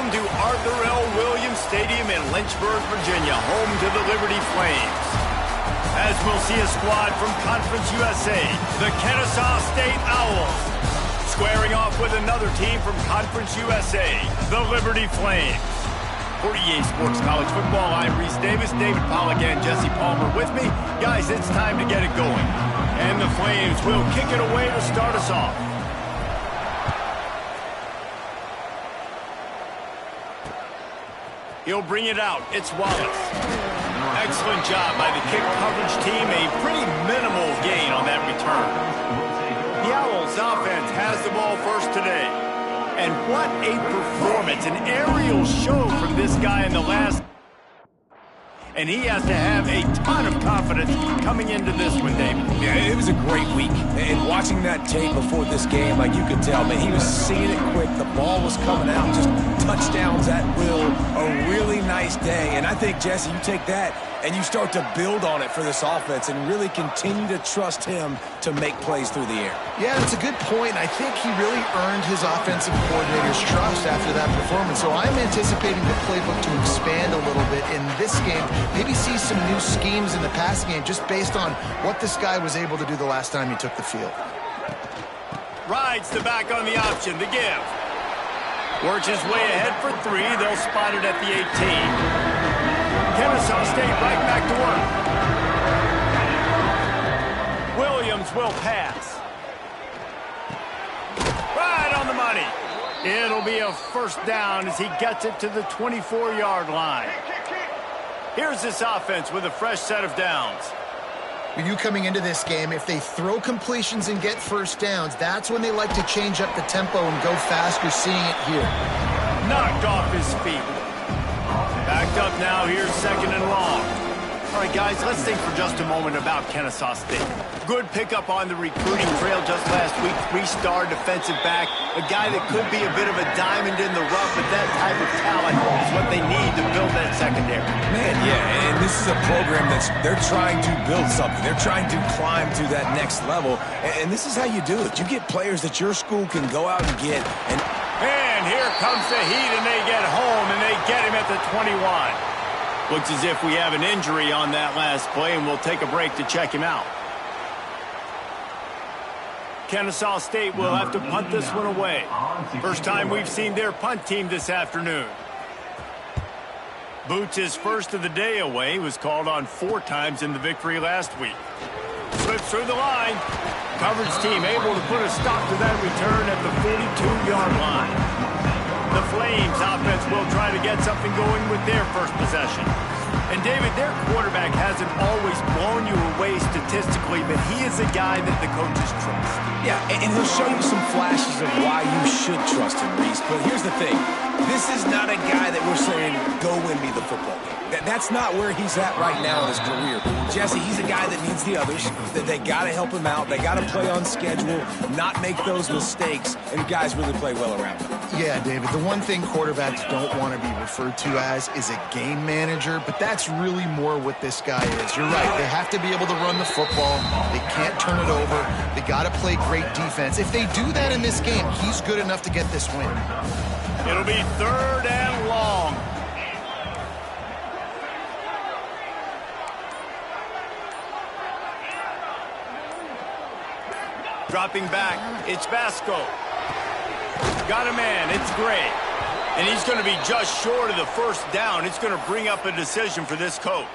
Welcome to Arthur L. Williams Stadium in Lynchburg, Virginia, home to the Liberty Flames. As we'll see a squad from Conference USA, the Kennesaw State Owls, squaring off with another team from Conference USA, the Liberty Flames. For EA Sports College Football, I'm Reese Davis, David Pollack, and Jesse Palmer with me. Guys, it's time to get it going. And the Flames will kick it away to start us off. He'll bring it out. It's Wallace. Excellent job by the kick coverage team. A pretty minimal gain on that return. The Owls offense has the ball first today. And what a performance. An aerial show from this guy in the last. And he has to have a ton of confidence coming into this one, David. Yeah, it was a great week. And watching that tape before this game, like you could tell, man, he was seeing it quick. The ball was coming out, just touchdowns at will. A really nice day. And I think, Jesse, you take that and you start to build on it for this offense and really continue to trust him to make plays through the air. Yeah, that's a good point. I think he really earned his offensive coordinator's trust after that performance. So I'm anticipating the playbook to expand a little bit in this game. Maybe see some new schemes in the passing game just based on what this guy was able to do the last time he took the field. Rides the back on the option, the give. Works his way ahead for three. They'll spot it at the 18. Kennesaw State right back to work. Williams will pass. Right on the money. It'll be a first down as he gets it to the 24-yard line. Here's this offense with a fresh set of downs. With you coming into this game, if they throw completions and get first downs, that's when they like to change up the tempo and go fast. You're seeing it here. Knocked off his feet. Backed up now, here's second and long. All right, guys, let's think for just a moment about Kennesaw State. Good pickup on the recruiting trail just last week. Three-star defensive back, a guy that could be a bit of a diamond in the rough, but that type of talent is what they need to build that secondary. Man, yeah, and this is a program they're trying to build something. They're trying to climb to that next level, and this is how you do it. You get players that your school can go out and get, And here comes the heat, and they get home, and they get him at the 21. Looks as if we have an injury on that last play, and we'll take a break to check him out. Kennesaw State will have to punt this one away. First time we've seen their punt team this afternoon. Boots' first of the day away was called on 4 times in the victory last week. Slips through the line. Coverage team able to put a stop to that return at the 42-yard line. The Flames offense will try to get something going with their first possession. And David, their quarterback hasn't always blown you away statistically, but he is a guy that the coaches trust. Yeah, and he'll show you some flashes of why you should trust him, Reese. But here's the thing. This is not a guy that we're saying, go win me the football game. That's not where he's at right now in his career. Jesse, he's a guy that needs the others. That they got to help him out. They got to play on schedule, not make those mistakes, and guys really play well around him. Yeah, David, the one thing quarterbacks don't want to be referred to as is a game manager, but that's really more what this guy is. You're right. They have to be able to run the football. They can't turn it over. They got to play great defense. If they do that in this game, he's good enough to get this win. It'll be third and long. Dropping back, it's Vasco. Got a man, it's Gray. And he's going to be just short of the first down. It's going to bring up a decision for this coach.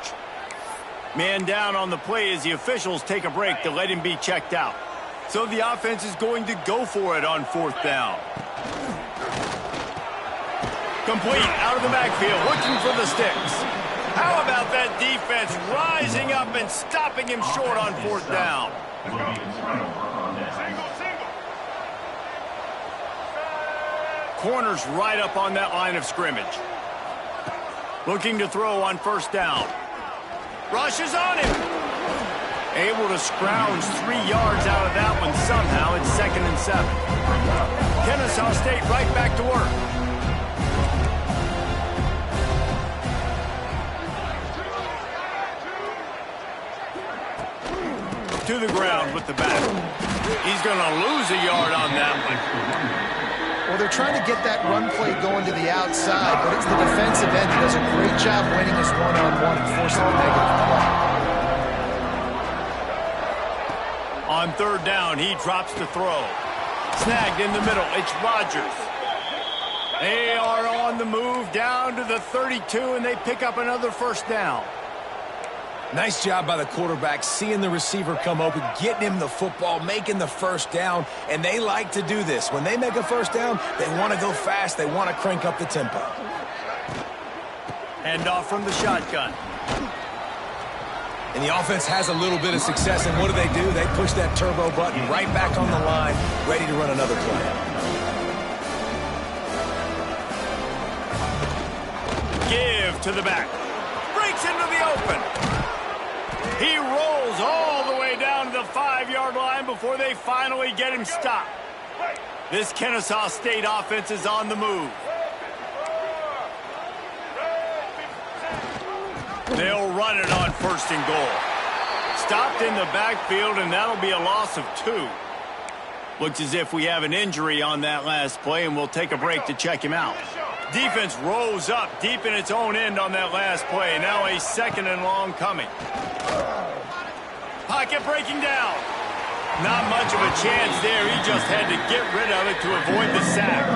Man down on the play as the officials take a break to let him be checked out. So the offense is going to go for it on 4th down. Complete, out of the backfield, looking for the sticks. How about that defense rising up and stopping him short on 4th down? Corners right up on that line of scrimmage. Looking to throw on 1st down. Rushes on him. Able to scrounge 3 yards out of that one somehow. It's 2nd and 7. Kennesaw State right back to work. To the ground with the bat. He's going to lose a yard on that one. Well, they're trying to get that run play going to the outside, but it's the defensive end that does a great job winning his one-on-one and forcing the negative play. On third down, he drops to throw. Snagged in the middle, it's Rodgers. They are on the move down to the 32, and they pick up another first down. Nice job by the quarterback, seeing the receiver come open, getting him the football, making the first down, and they like to do this. When they make a first down, they want to go fast, they want to crank up the tempo. Hand off from the shotgun. And the offense has a little bit of success, and what do? They push that turbo button right back on the line, ready to run another play. Give to the back. Breaks into the open. He rolls all the way down to the 5-yard line before they finally get him stopped. This Kennesaw State offense is on the move. They'll run it on first and goal. Stopped in the backfield, and that'll be a loss of 2. Looks as if we have an injury on that last play, and we'll take a break to check him out. Defense rose up deep in its own end on that last play. Now a second and long coming. Pocket breaking down. Not much of a chance there. He just had to get rid of it to avoid the sack.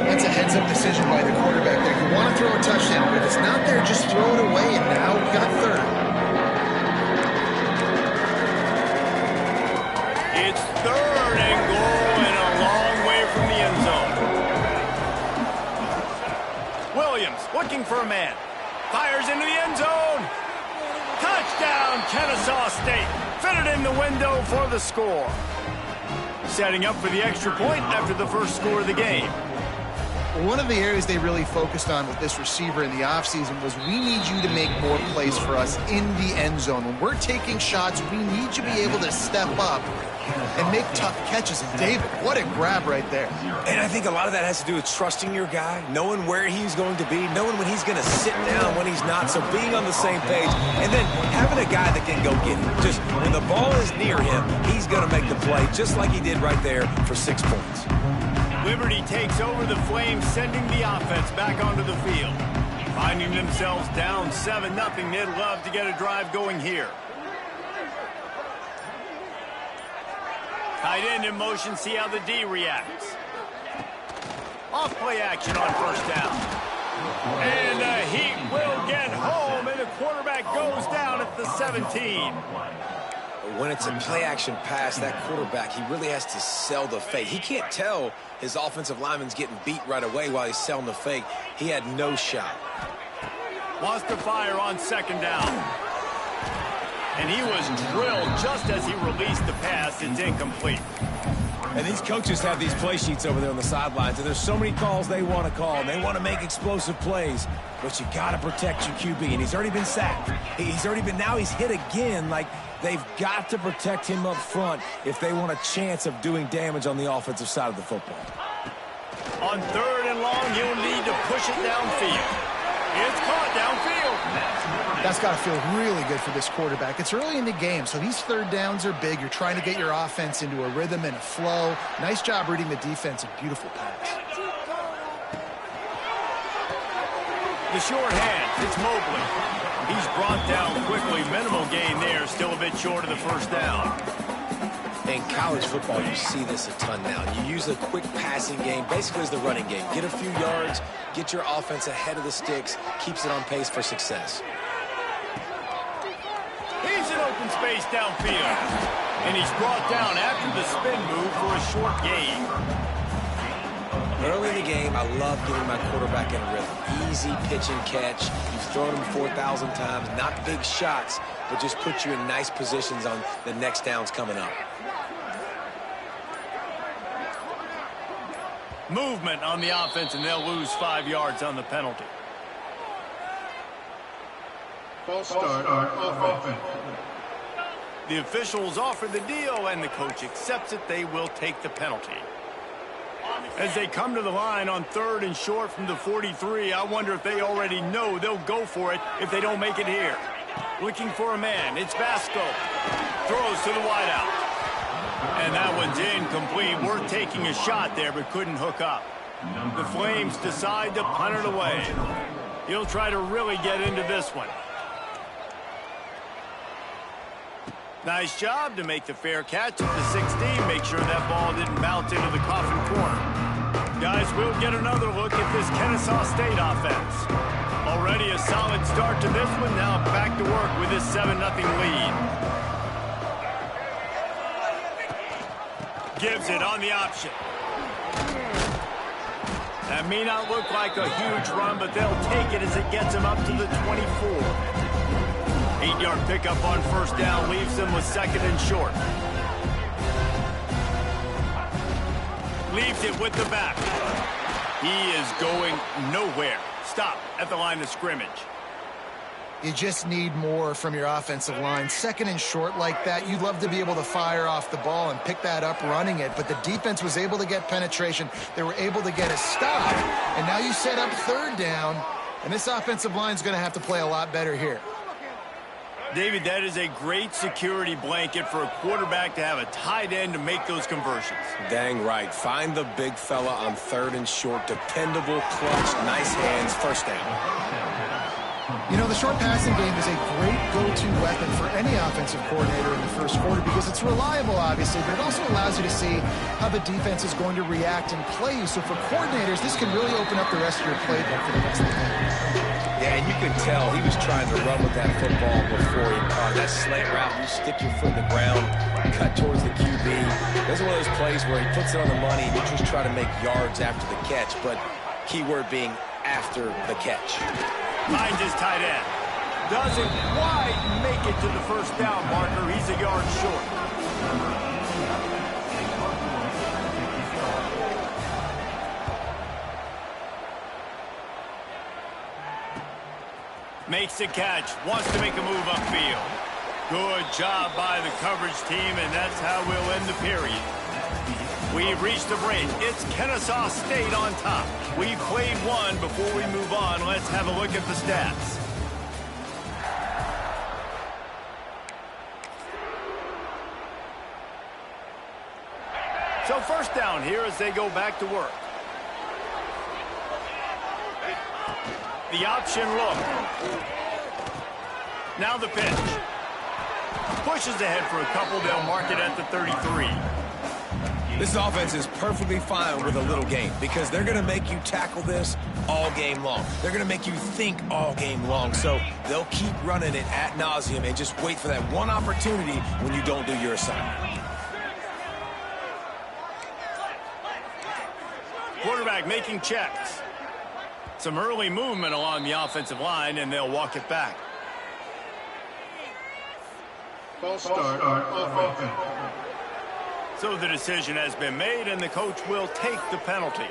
That's a heads-up decision by the quarterback there. You want to throw a touchdown, but if it's not there, just throw it away, and now we got third. It's third and goal and a long way from the end zone. Williams looking for a man. Fires into the end zone. Touchdown, Kennesaw State. Fitted in the window for the score. Setting up for the extra point after the first score of the game. One of the areas they really focused on with this receiver in the offseason was we need you to make more plays for us in the end zone. When we're taking shots, we need you to be able to step up and make tough catches. And David, what a grab right there. And I think a lot of that has to do with trusting your guy, knowing where he's going to be, knowing when he's going to sit down, when he's not, so being on the same page, and then having a guy that can go get him. Just when the ball is near him, he's going to make the play, just like he did right there for 6 points. Liberty takes over the Flames, sending the offense back onto the field. Finding themselves down 7-0, they'd love to get a drive going here. Tight end in motion, see how the D reacts. Off play action on first down. And the Heat will get home, and the quarterback goes down at the 17. When it's a play-action pass, that quarterback, he really has to sell the fake. He can't tell his offensive lineman's getting beat right away while he's selling the fake. He had no shot. Wants to fire on second down. And he was drilled just as he released the pass. It's incomplete. And these coaches have these play sheets over there on the sidelines, and there's so many calls they want to call, and they want to make explosive plays. But you got to protect your QB, and he's already been sacked. Now he's hit again. Like, they've got to protect him up front if they want a chance of doing damage on the offensive side of the football. On third and long, he'll need to push it downfield. It's caught downfield. That's got to feel really good for this quarterback. It's early in the game, so these third downs are big. You're trying to get your offense into a rhythm and a flow. Nice job reading the defense. A beautiful pass. The short hand, it's Mobley. He's brought down quickly. Minimal gain there, still a bit short of the first down. In college football, you see this a ton now. You use a quick passing game, basically as the running game. Get a few yards, get your offense ahead of the sticks, keeps it on pace for success. He's in open space downfield. And he's brought down after the spin move for a short gain. Early in the game, I love getting my quarterback in a rhythm. Easy pitch and catch. You've thrown him 4,000 times. Not big shots, but just put you in nice positions on the next downs coming up. Movement on the offense, and they'll lose 5 yards on the penalty. False start on offense. The officials offer the deal, and the coach accepts it. They will take the penalty. As they come to the line on third and short from the 43, I wonder if they already know they'll go for it if they don't make it here. Looking for a man. It's Vasco. Throws to the wideout. And that one's incomplete. Worth taking a shot there, but couldn't hook up. The Flames decide to punt it away. He'll try to really get into this one. Nice job to make the fair catch at the 16. Make sure that ball didn't bounce into the coffin corner. Guys, we'll get another look at this Kennesaw State offense. Already a solid start to this one. Now back to work with this 7-0 lead. Gives it on the option. That may not look like a huge run, but they'll take it as it gets them up to the 24. 8-yard pickup on first down leaves them with 2nd and short. Leaves it with the back. He is going nowhere. Stop at the line of scrimmage. You just need more from your offensive line. 2nd and short like that, you'd love to be able to fire off the ball and pick that up running it, but the defense was able to get penetration. They were able to get a stop, and now you set up 3rd down, and this offensive line is going to have to play a lot better here. David, that is a great security blanket for a quarterback to have a tight end to make those conversions. Dang right. Find the big fella on 3rd and short. Dependable, clutch, nice hands, 1st down. You know, the short passing game is a great go-to weapon for any offensive coordinator in the first quarter because it's reliable, obviously, but it also allows you to see how the defense is going to react and play you. So for coordinators, this can really open up the rest of your playbook for the rest of the game. Yeah, and you can tell he was trying to run with that football before he caught that slant route. You stick your foot in the ground, cut towards the QB. This is one of those plays where he puts it on the money and you just try to make yards after the catch, but keyword being after the catch. Finds his tight end. Doesn't quite make it to the first down marker. He's a yard short. Makes the catch. Wants to make a move upfield. Good job by the coverage team, and that's how we'll end the period. We've reached the break. It's Kennesaw State on top. We've played one. Before we move on, let's have a look at the stats. So 1st down here as they go back to work. The option look. Now the pitch. Pushes ahead for a couple. They'll mark it at the 33. This offense is perfectly fine with a little game because they're going to make you tackle this all game long. They're going to make you think all game long. So they'll keep running it ad nauseum and just wait for that one opportunity when you don't do your assignment. Quarterback making checks. Some early movement along the offensive line, and they'll walk it back. False start on offense. So the decision has been made, and the coach will take the penalty.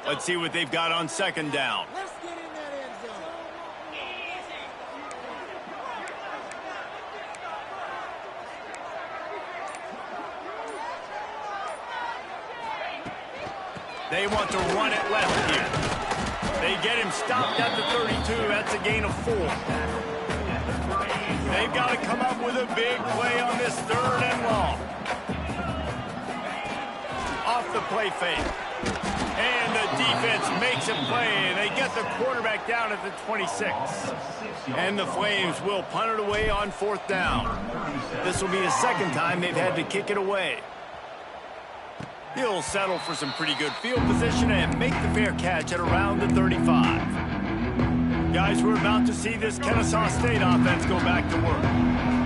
Let's see what they've got on 2nd down. Let's get in that end zone. They want to run it left here. They get him stopped at the 32. That's a gain of 4. They've got to come up with a big play on this 3rd and long. Off the play fake. And the defense makes a play. They get the quarterback down at the 26. And the Flames will punt it away on 4th down. This will be the 2nd time they've had to kick it away. He'll settle for some pretty good field position and make the fair catch at around the 35. Guys, we're about to see this Kennesaw State offense go back to work.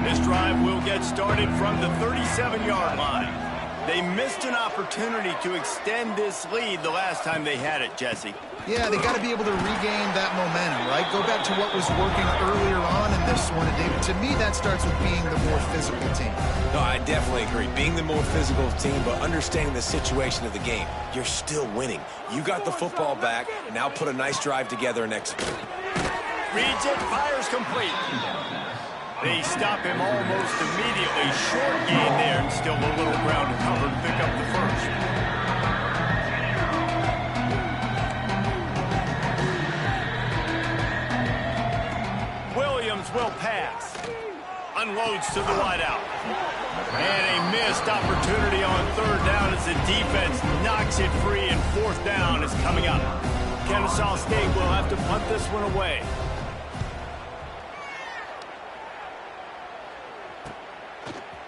This drive will get started from the 37-yard line. They missed an opportunity to extend this lead the last time they had it, Jesse. Yeah, they got to be able to regain that momentum, right? Go back to what was working earlier on in this one. And David, to me, that starts with being the more physical team. No, I definitely agree. Being the more physical team, but understanding the situation of the game. You're still winning. You got the football back. Now put a nice drive together and execute. Reads it, fires complete. They stop him almost immediately. Short gain there, and still a little ground to cover to pick up the first. Williams will pass. Unloads to the wideout. And a missed opportunity on third down as the defense knocks it free, and fourth down is coming up. Kennesaw State will have to punt this one away.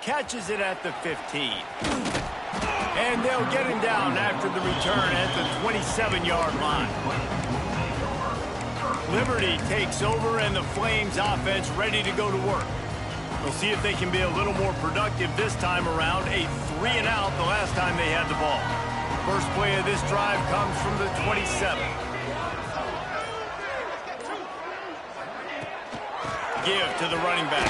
Catches it at the 15. And they'll get him down after the return at the 27-yard line. Liberty takes over, and the Flames offense ready to go to work. We'll see if they can be a little more productive this time around. A 3-and-out the last time they had the ball. First play of this drive comes from the 27. Give to the running back.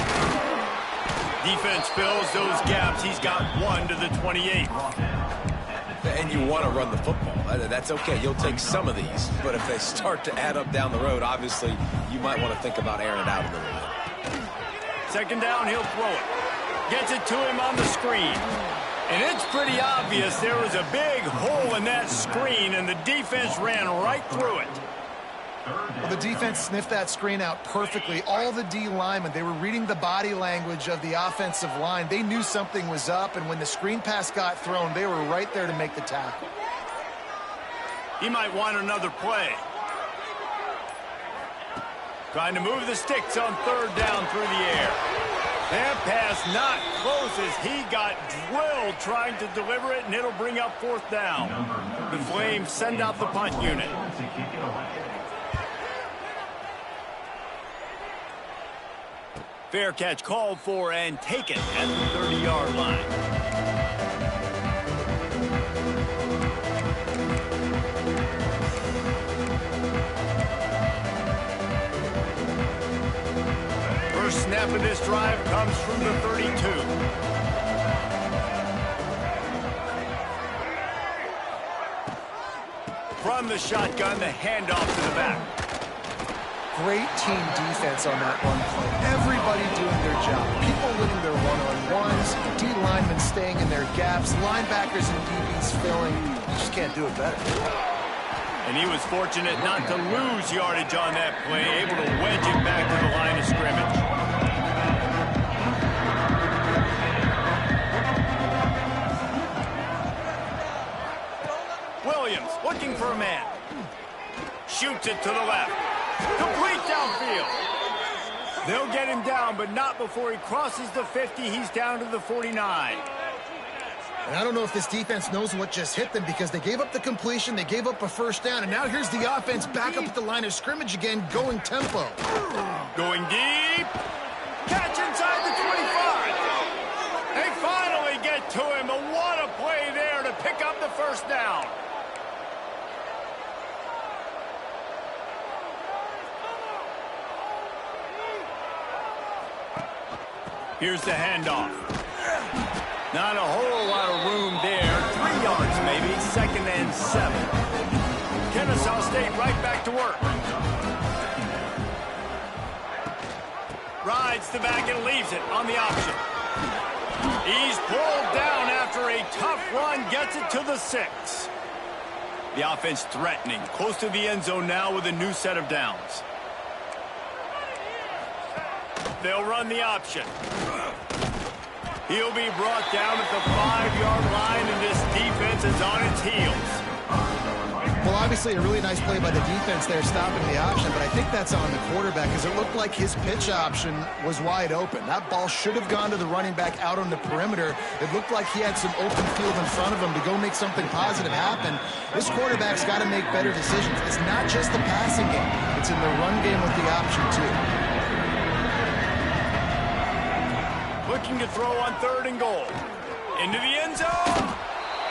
Defense fills those gaps. He's got one to the 28. And you want to run the football. That's okay. You'll take some of these. But if they start to add up down the road, obviously, you might want to think about airing it out a little bit. Second down, he'll throw it. Gets it to him on the screen. And it's pretty obvious there was a big hole in that screen, and the defense ran right through it. Well, the defense sniffed that screen out perfectly. All the D linemen, they were reading the body language of the offensive line. They knew something was up, and when the screen pass got thrown, they were right there to make the tackle. He might want another play. Trying to move the sticks on third down through the air. That pass not close as he got drilled trying to deliver it, and it'll bring up fourth down. The Flames send out the punt unit. Fair catch called for and taken at the 30-yard line. First snap of this drive comes from the 32. From the shotgun, the handoff to the back. Great team defense on that run play. Everybody doing their job. People winning their one-on-ones, D linemen staying in their gaps, linebackers and DBs filling. You just can't do it better. And he was fortunate not to lose yardage on that play, able to wedge it back to the line of scrimmage. Williams looking for a man. Shoots it to the left. Complete downfield. They'll get him down, but not before he crosses the 50. He's down to the 49. And I don't know if this defense knows what just hit them, because they gave up the completion, they gave up a first down, and now here's the offense back up at the line of scrimmage again, going tempo. Going deep. Catch inside the 25. They finally get to him, but what a play there to pick up the first down. Here's the handoff. Not a whole lot of room there. 3 yards maybe. 2nd and 7. Kennesaw State right back to work. Rides the back and leaves it on the option. He's pulled down after a tough run. Gets it to the 6. The offense threatening. Close to the end zone now with a new set of downs. They'll run the option. He'll be brought down at the 5-yard line, and this defense is on its heels. Well, obviously a really nice play by the defense there, stopping the option, but I think that's on the quarterback, because it looked like his pitch option was wide open. That ball should have gone to the running back out on the perimeter. It looked like he had some open field in front of him to go make something positive happen. This quarterback's got to make better decisions. It's not just the passing game. It's in the run game with the option, too. Looking to throw on 3rd and goal. Into the end zone.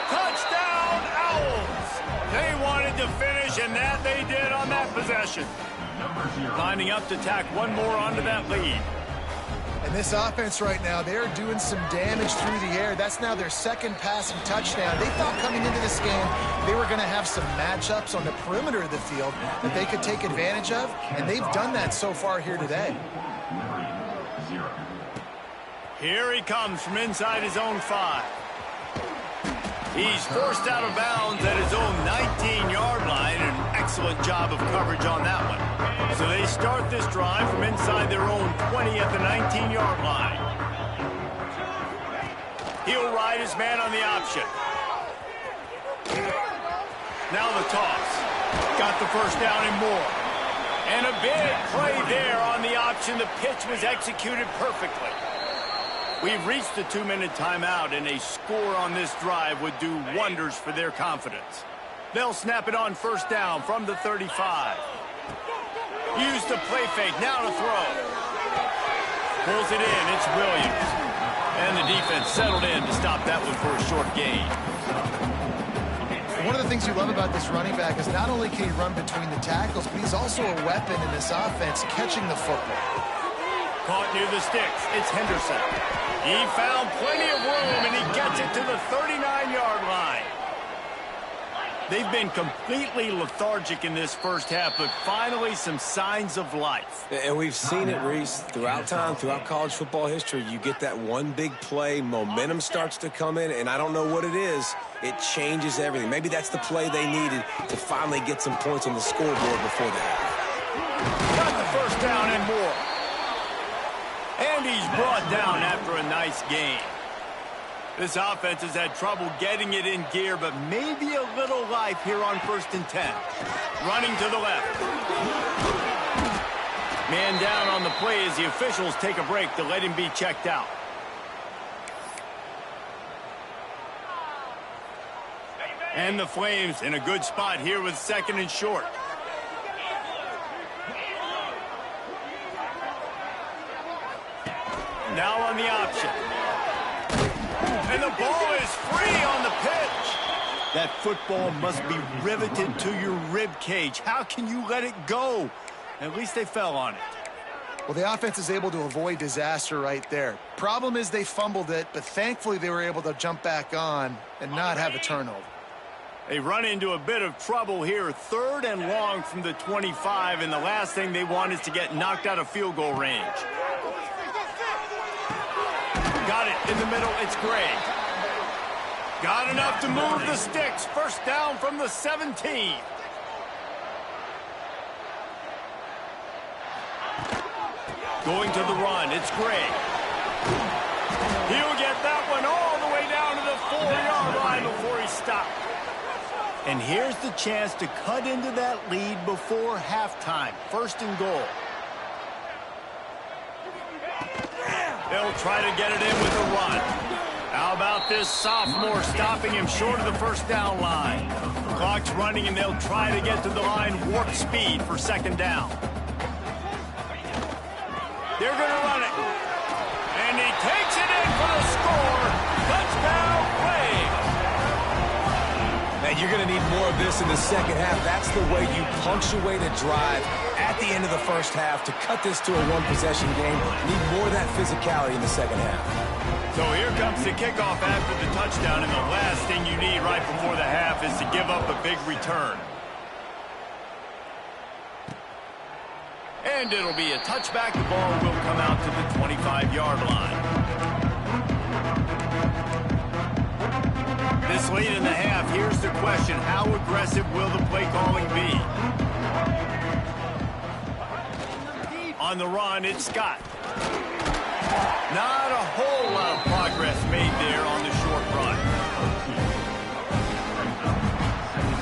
Touchdown, Owls. They wanted to finish, and that they did on that possession. Lining up to tack one more onto that lead. And this offense right now, they're doing some damage through the air. That's now their 2nd passing touchdown. They thought coming into this game they were going to have some matchups on the perimeter of the field that they could take advantage of, and they've done that so far here today. Here he comes from inside his own 5. He's forced out of bounds at his own 19-yard line. An excellent job of coverage on that one. So they start this drive from inside their own 20 at the 19-yard line. He'll ride his man on the option. Now the toss. Got the first down and more. And a big play there on the option. The pitch was executed perfectly. We've reached the 2-minute timeout, and a score on this drive would do wonders for their confidence. They'll snap it on first down from the 35. Use the play fake, now to throw. Pulls it in, it's Williams. And the defense settled in to stop that one for a short gain. One of the things you love about this running back is not only can he run between the tackles, but he's also a weapon in this offense catching the football. Caught near the sticks, it's Henderson. He found plenty of room, and he gets it to the 39-yard line. They've been completely lethargic in this first half, but finally some signs of life. And we've seen it, Reese, throughout time, throughout college football history. You get that one big play, momentum starts to come in, and I don't know what it is. It changes everything. Maybe that's the play they needed to finally get some points on the scoreboard before the half. Got the first down and more. And he's brought down after a nice gain. This offense has had trouble getting it in gear, but maybe a little life here on 1st and 10. Running to the left. Man down on the play as the officials take a break to let him be checked out. And the Flames in a good spot here with 2nd and short. Now on the option. And the ball is free on the pitch. That football must be riveted to your rib cage. How can you let it go? At least they fell on it. Well, the offense is able to avoid disaster right there. Problem is they fumbled it, but thankfully they were able to jump back on and not have a turnover. They run into a bit of trouble here. 3rd and long from the 25, and the last thing they want is to get knocked out of field goal range. Got it in the middle, it's Gray. Got enough to move the sticks. First down from the 17. Going to the run, it's Gray. He'll get that one all the way down to the 4-yard line before he stopped. And here's the chance to cut into that lead before halftime. 1st and goal. They'll try to get it in with a run. How about this sophomore stopping him short of the first down line? Clock's running, and they'll try to get to the line warp speed for 2nd down. They're going to run it. And he takes it in for the score. Touchdown, Flames. And you're going to need more of this in the second half. That's the way you punctuate a drive at the end of the first half to cut this to a one-possession game. You need more of that physicality in the second half. So here comes the kickoff after the touchdown, and the last thing you need right before the half is to give up a big return. And it'll be a touchback. The ball will come out to the 25-yard line. This late in the half, here's the question. How aggressive will the play calling be? On the run, it's Scott. Not a whole lot of progress made there on the short run.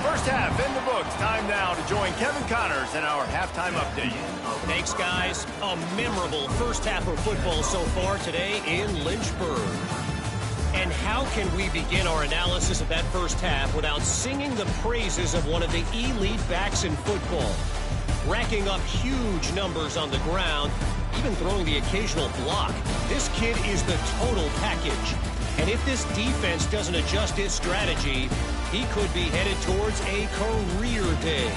First half in the books. Time now to join Kevin Connors in our halftime update. Thanks, guys. A memorable first half of football so far today in Lynchburg. And how can we begin our analysis of that first half without singing the praises of one of the elite backs in football? Racking up huge numbers on the ground, even throwing the occasional block. This kid is the total package. And if this defense doesn't adjust its strategy, he could be headed towards a career day.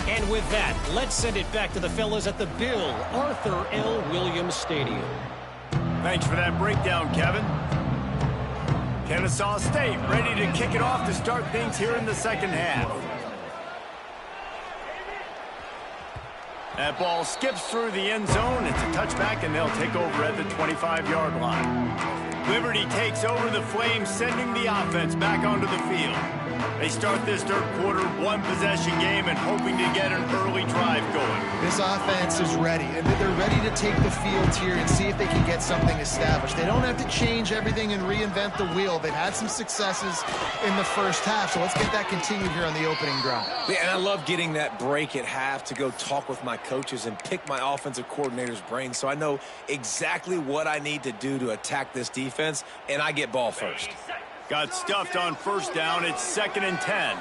And with that, let's send it back to the fellas at the Bill Arthur L. Williams Stadium. Thanks for that breakdown, Kevin. Kennesaw State ready to kick it off to start things here in the second half. That ball skips through the end zone. It's a touchback, and they'll take over at the 25-yard line. Liberty takes over the Flames, sending the offense back onto the field. They start this third quarter, one-possession game, and hoping to get an early drive going. This offense is ready, and they're ready to take the field here and see if they can get something established. They don't have to change everything and reinvent the wheel. They've had some successes in the first half, so let's get that continued here on the opening drive. Yeah, and I love getting that break at half to go talk with my coaches and pick my offensive coordinator's brain so I know exactly what I need to do to attack this defense, and I get ball first. Got stuffed on first down. It's 2nd and 10.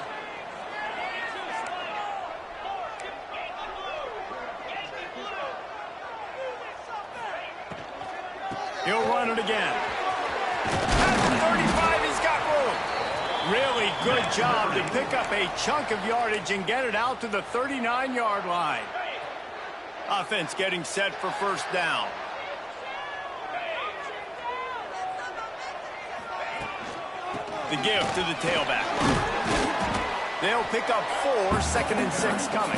He'll run it again. At the 35, he's got room. Really good job to pick up a chunk of yardage and get it out to the 39-yard line. Offense getting set for first down. The give to the tailback. They'll pick up 4, 2nd and 6 coming.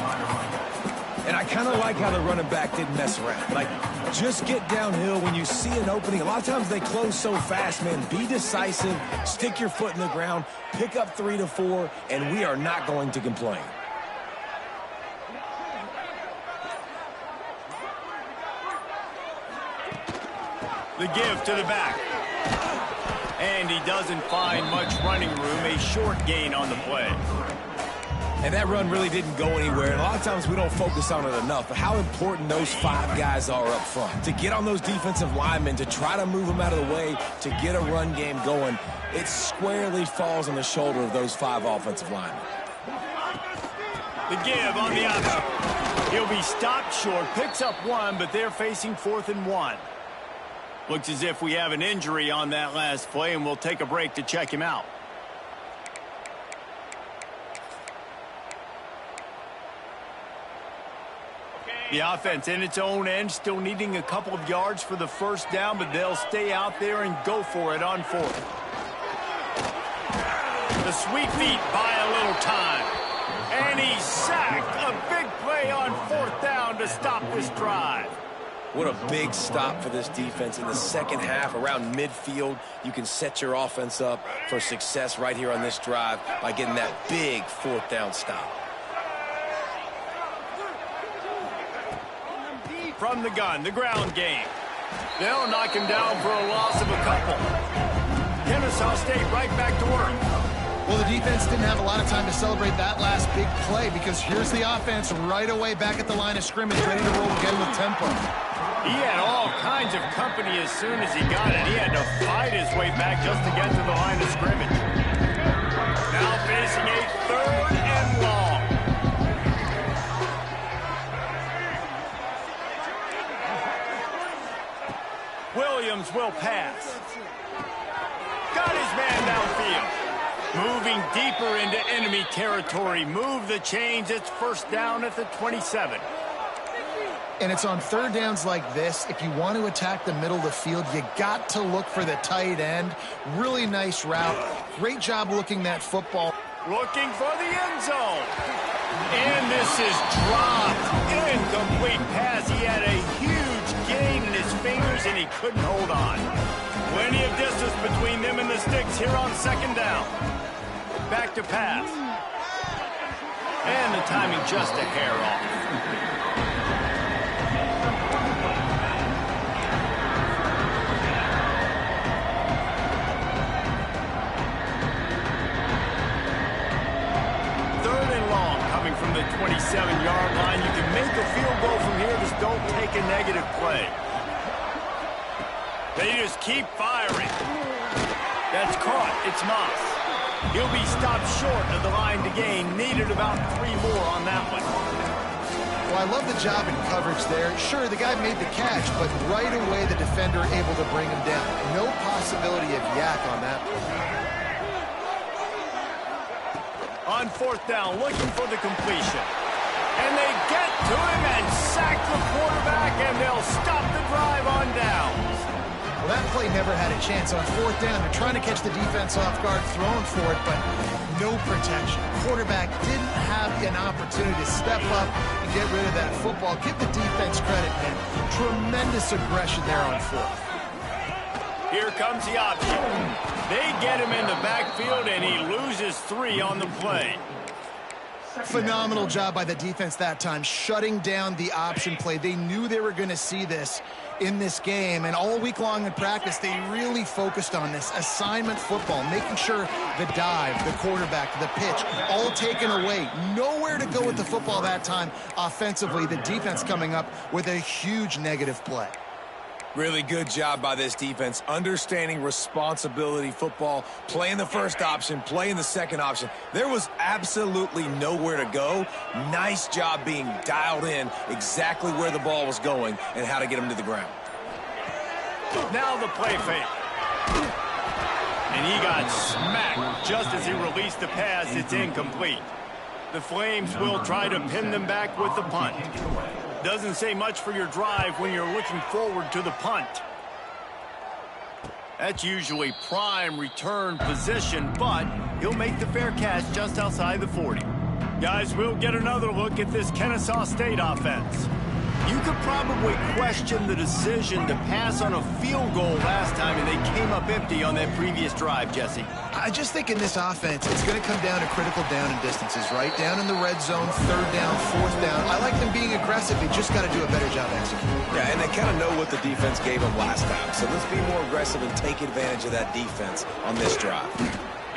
And I kind of like how the running back didn't mess around. Like, just get downhill when you see an opening. A lot of times they close so fast, man. Be decisive, stick your foot in the ground, pick up 3 to 4, and we are not going to complain. The give to the back. And he doesn't find much running room. A short gain on the play. And that run really didn't go anywhere. And a lot of times we don't focus on it enough. But how important those 5 guys are up front. To get on those defensive linemen, to try to move them out of the way, to get a run game going, it squarely falls on the shoulder of those 5 offensive linemen. The give on the option. He'll be stopped short. Picks up 1, but they're facing 4th and 1. Looks as if we have an injury on that last play, and we'll take a break to check him out. The offense in its own end, still needing a couple of yards for the first down, but they'll stay out there and go for it on 4th. The sweep feet buy a little time. And he's sacked. A big play on 4th down to stop this drive. What a big stop for this defense in the second half. Around midfield, you can set your offense up for success right here on this drive by getting that big 4th down stop. From the gun, the ground game. They'll knock him down for a loss of a couple. Kennesaw State right back to work. Well, the defense didn't have a lot of time to celebrate that last big play because here's the offense right away back at the line of scrimmage, ready to roll again with tempo. He had all kinds of company as soon as he got it. He had to fight his way back just to get to the line of scrimmage. Now facing a 3rd and long. Williams will pass. Got his man downfield. Moving deeper into enemy territory. Move the chains. It's first down at the 27. And it's on 3rd downs like this. If you want to attack the middle of the field, you got to look for the tight end. Really nice route. Great job looking that football. Looking for the end zone. And this is dropped. Incomplete pass. He had a huge gain in his fingers, and he couldn't hold on. Plenty of distance between them and the sticks here on 2nd down. Back to pass. And the timing just a hair off. From the 27-yard line. You can make a field goal from here. Just don't take a negative play. They just keep firing. That's caught. It's Moss. He'll be stopped short of the line to gain. Needed about 3 more on that one. Well, I love the job in coverage there. Sure, the guy made the catch, but right away the defender able to bring him down. No possibility of yak on that one. On 4th down, looking for the completion. And they get to him and sack the quarterback, and they'll stop the drive on downs. Well, that play never had a chance. On 4th down, they're trying to catch the defense off guard, throwing for it, but no protection. Quarterback didn't have an opportunity to step up and get rid of that football. Give the defense credit, man. Tremendous aggression there on 4th. Here comes the option. They get him in the backfield, and he loses 3 on the play. Phenomenal job by the defense that time, shutting down the option play. They knew they were going to see this in this game, and all week long in practice, they really focused on this assignment football, making sure the dive, the quarterback, the pitch, all taken away. Nowhere to go with the football that time offensively. The defense coming up with a huge negative play. Really good job by this defense, understanding responsibility football, playing the first option, playing the second option. There was absolutely nowhere to go. Nice job being dialed in exactly where the ball was going and how to get him to the ground. Now the play fake. And he got smacked just as he released the pass. It's incomplete. The Flames will try to pin them back with the punt. Doesn't say much for your drive when you're looking forward to the punt. That's usually prime return position, but he'll make the fair catch just outside the 40. Guys, we'll get another look at this Kennesaw State offense. You could probably question the decision to pass on a field goal last time, and they came up empty on that previous drive, Jesse. I just think in this offense, it's going to come down to critical down and distances, right? Down in the red zone, 3rd down, 4th down. I like them being aggressive. They just got to do a better job executing. Yeah, and they kind of know what the defense gave them last time. So let's be more aggressive and take advantage of that defense on this drive.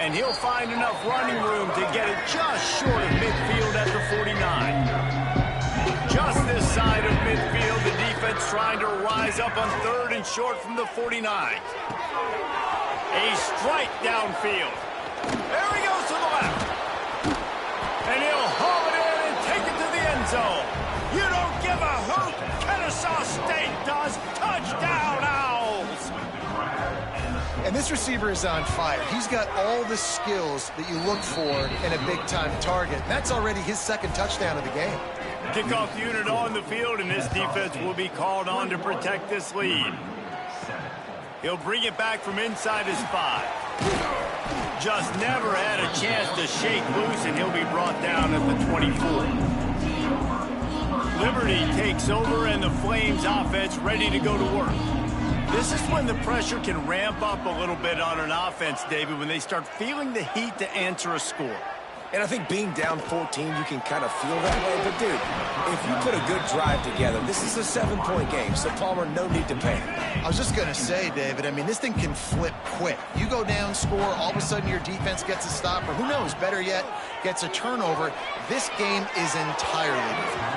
And he'll find enough running room to get it just short of midfield at the 49. Just this side of midfield, the defense trying to rise up on 3rd and short from the 49. A strike downfield. There he goes to the left. And he'll haul it in and take it to the end zone. You don't give a hoot. Kennesaw State does. Touchdown, Owls. And this receiver is on fire. He's got all the skills that you look for in a big-time target. That's already his 2nd touchdown of the game. Kickoff unit on the field, and this defense will be called on to protect this lead. He'll bring it back from inside his 5. Just never had a chance to shake loose, and he'll be brought down at the 24. Liberty takes over, and the Flames offense ready to go to work. This is when the pressure can ramp up a little bit on an offense, David, when they start feeling the heat to answer a score. And I think being down 14, you can kind of feel that way. But, dude, if you put a good drive together, this is a 7-point game. So, Palmer, no need to panic. I was just going to say, David, I mean, this thing can flip quick. You go down, score, all of a sudden your defense gets a stop, or who knows, better yet, gets a turnover. This game is entirely different.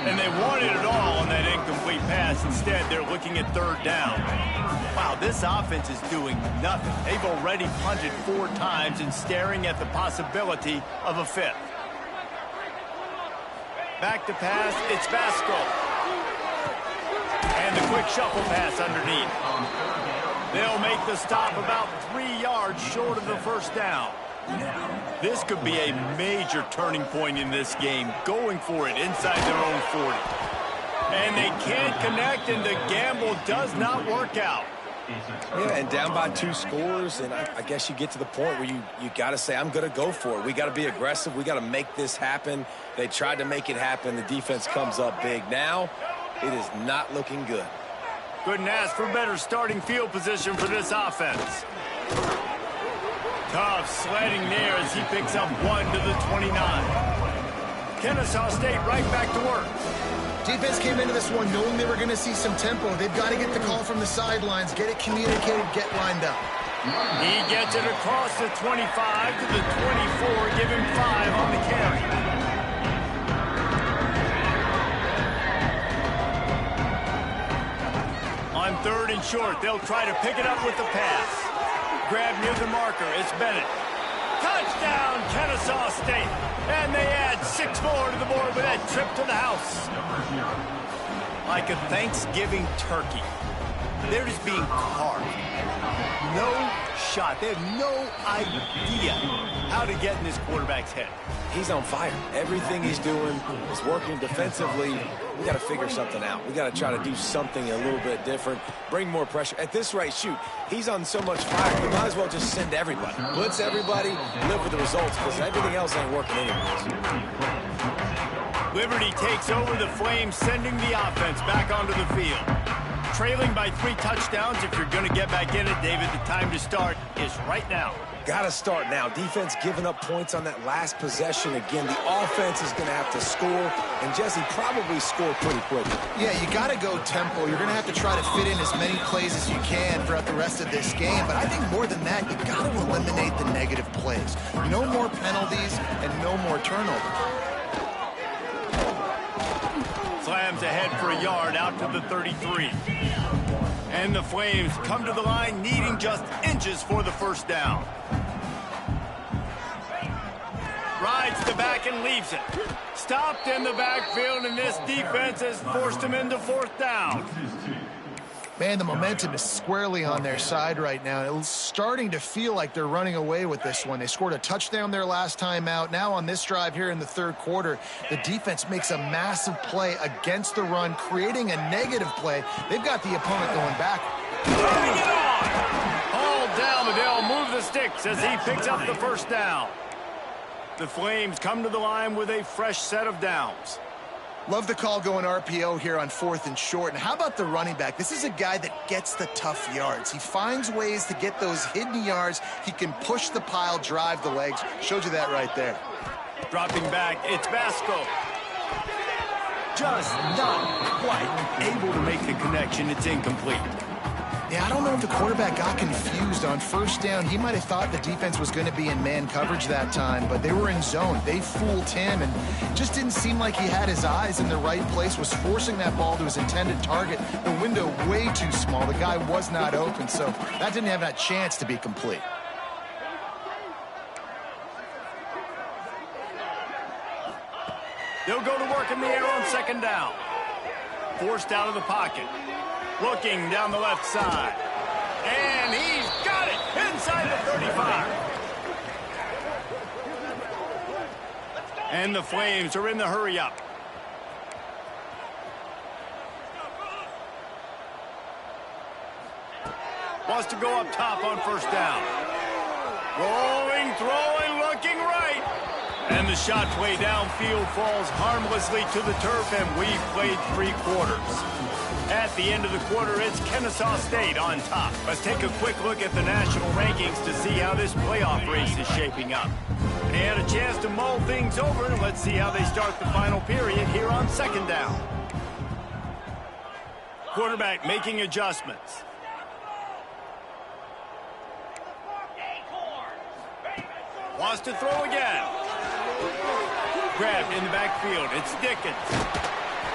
And they wanted it all on that incomplete pass. Instead, they're looking at 3rd down. Wow, this offense is doing nothing. They've already punted 4 times and staring at the possibility of a 5th. Back to pass, it's Vasco. And the quick shuffle pass underneath. They'll make the stop about 3 yards short of the 1st down. This could be a major turning point in this game, going for it inside their own 40. And they can't connect, and the gamble does not work out. Yeah, and down by 2 scores, and I guess you get to the point where you got to say, I'm going to go for it. We got to be aggressive. We got to make this happen. They tried to make it happen. The defense comes up big. Now, it is not looking good. Couldn't ask for better starting field position for this offense. Tough sledding there as he picks up 1 to the 29. Kennesaw State right back to work. Defense came into this one knowing they were going to see some tempo. They've got to get the call from the sidelines, get it communicated, get lined up. He gets it across the 25 to the 24, give him 5 on the carry. On 3rd and short, they'll try to pick it up with the pass. Grab near the marker, it's Bennett. Touchdown, Kennesaw State. And they add 6 more to the board with that trip to the house. Like a Thanksgiving turkey. They're just being carved. No shot. They have no idea how to get in this quarterback's head. He's on fire. Everything he's doing is working defensively. We got to figure something out. We got to try to do something a little bit different, bring more pressure. At this rate, shoot, he's on so much fire, we might as well just send everybody. Blitz everybody, live with the results, because everything else ain't working anyways. Liberty takes over the Flames, sending the offense back onto the field. trailing by 3 touchdowns. If you're going to get back in it, David, the time to start is right now. Got to start now. Defense giving up points on that last possession. Again, the offense is going to have to score, and Jesse probably score pretty quickly. Yeah, you got to go tempo. You're going to have to try to fit in as many plays as you can throughout the rest of this game. But I think more than that, you got to eliminate the negative plays. No more penalties and no more turnovers. Slams ahead for a yard out to the 33. And the Flames come to the line needing just inches for the first down. Rides the back and leaves it. Stopped in the backfield, and this defense has forced him into 4th down. Man, the momentum is squarely on their side right now. It's starting to feel like they're running away with this one. They scored a touchdown their last time out. Now on this drive here in the 3rd quarter, the defense makes a massive play against the run, creating a negative play. They've got the opponent going back. Bring it on! Hauled down, but they'll move the sticks as he picks up the first down. The Flames come to the line with a fresh set of downs. Love the call going RPO here on 4th and short. And how about the running back? This is a guy that gets the tough yards. He finds ways to get those hidden yards. He can push the pile, drive the legs. Showed you that right there. Dropping back, it's Vasco. Just not quite able to make the connection. It's incomplete. Yeah, I don't know if the quarterback got confused on 1st down. He might have thought the defense was going to be in man coverage that time, but they were in zone. They fooled him, and just didn't seem like he had his eyes in the right place, was forcing that ball to his intended target. The window way too small. The guy was not open, so that didn't have that chance to be complete. They'll go to work in the air on 2nd down. Forced out of the pocket. Looking down the left side. And he's got it inside the 35. And the Flames are in the hurry-up. Wants to go up top on 1st down. Rolling, throwing, looking right. And the shot play downfield falls harmlessly to the turf, and we've played 3 quarters. At the end of the quarter, it's Kennesaw State on top. Let's take a quick look at the national rankings to see how this playoff race is shaping up. They had a chance to mull things over, and let's see how they start the final period here on 2nd down. Quarterback making adjustments. Wants to throw again. Grabbed in the backfield. It's Dickens.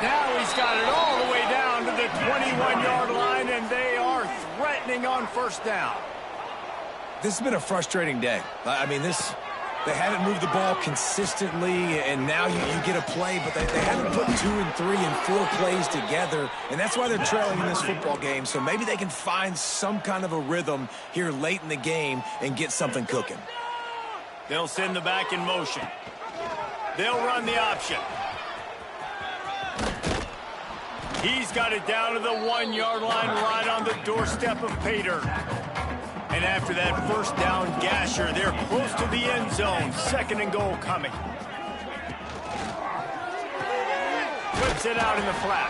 Now he's got it all the way down to the 21-yard line, and they are threatening on 1st down. This has been a frustrating day. I mean, they haven't moved the ball consistently, and now you get a play, but they haven't put 2 and 3 and 4 plays together, and that's why they're trailing in this football game. So maybe they can find some kind of a rhythm here late in the game and get something cooking. They'll send the back in motion. They'll run the option. He's got it down to the 1-yard line, right on the doorstep of Pater. And after that 1st down gasher, they're close to the end zone. 2nd and goal coming. Flips it out in the flat.